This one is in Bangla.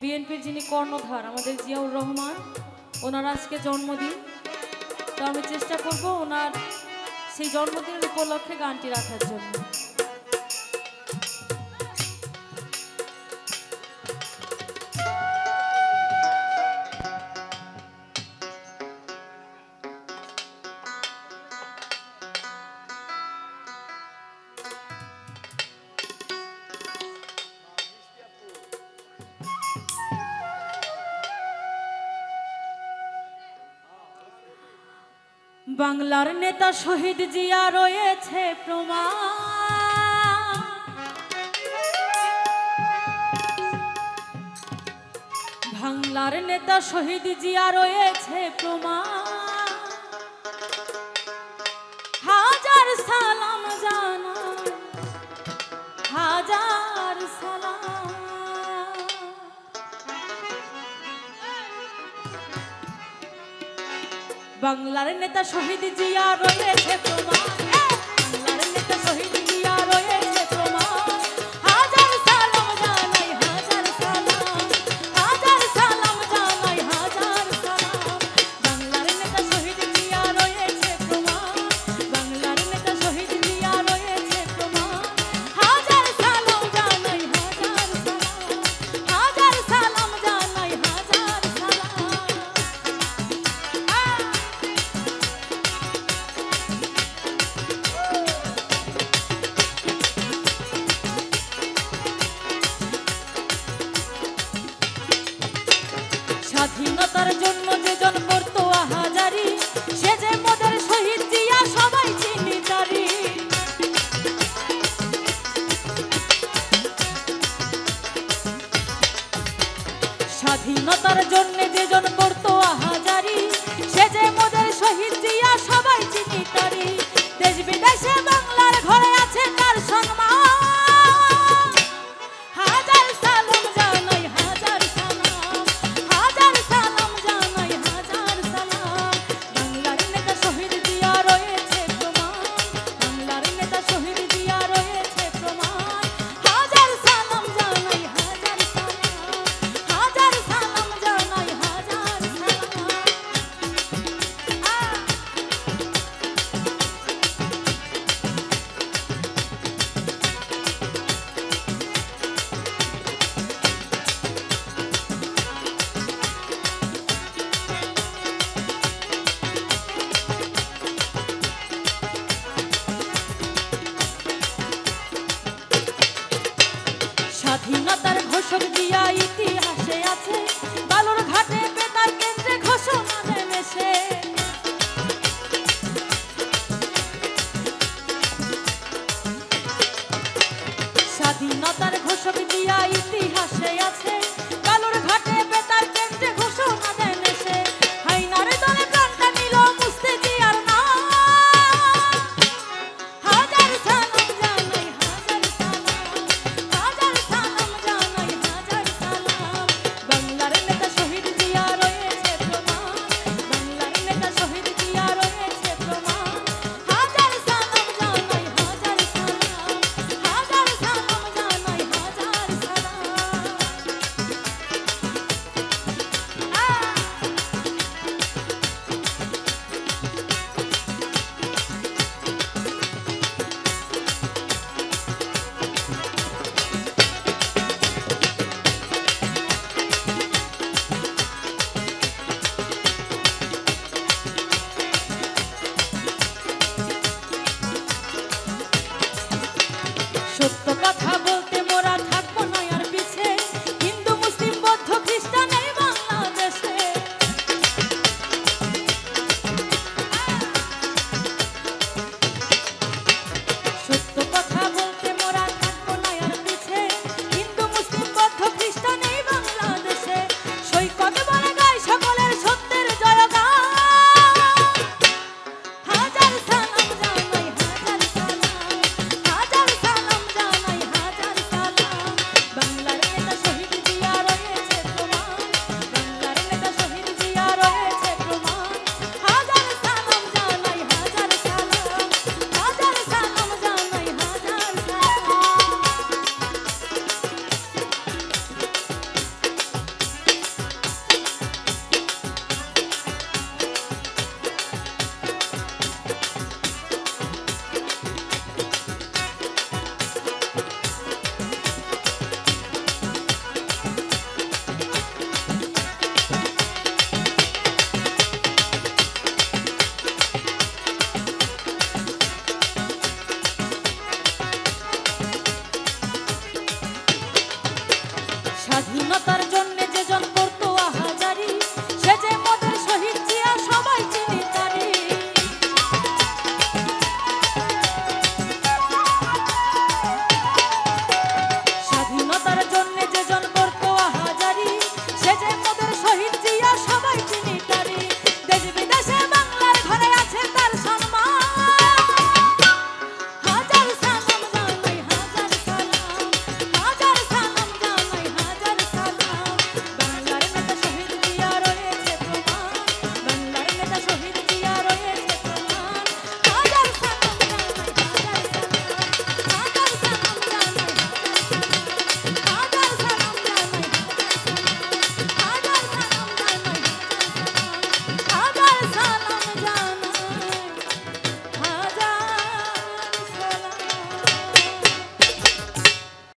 বিএনপির যিনি কর্ণধার আমাদের জিয়াউর রহমান, ওনার আজকে জন্মদিন। তো আমি চেষ্টা করব ওনার সেই জন্মদিনের উপলক্ষে গানটি রাখার জন্য। বাংলার নেতা শহীদ জিয়া রয়েছে প্রমাণ, বাংলার নেতা শহীদ জিয়া রয়েছে প্রমাণ। হাজার সালাম জানাই, হাজার সালাম। বাংলার নেতা শহীদ জিয়া রয়েছে প্রমাণ, বাংলার নেতা শহীদ জিয়া রয়েছে প্রমাণ। হাজার সালাম জানাই, হাজার সালাম, হাজার সালাম জানাই, হাজার সালাম। বাংলার নেতা শহীদ জিয়া রয়েছে প্রমাণ, বাংলার নেতা শহীদ জিয়া রয়েছে প্রমাণ। হাজার সালাম জানাই, হাজার সালাম, হাজার সালাম জানাই, হাজার সালাম। স্বাধীনতার জন্য যেজন করতো আহাজারি, সে যে মোদের শহীদ জিয়া সবাই চিনি তারি। স্বাধীনতার জন্য যেজন করতো আহাজারি, সে যে মোদের শহীদ জিয়া সবাই চিনি তারি। দেশ বিদেশে বাংলার ঘরে আছে তার সম্মান। হাজার সালাম জানাই, হাজার সালাম, হাজার সালাম জানাই, হাজার সালাম। বাংলার নেতা শহীদ জিয়া রয়েছে প্রমাণ, বাংলার নেতা শহীদ জিয়া রয়েছে প্রমাণ। হাজার সালাম জানাই, হাজার সালাম, হাজার সালাম জানাই, হাজার সালাম। জন্য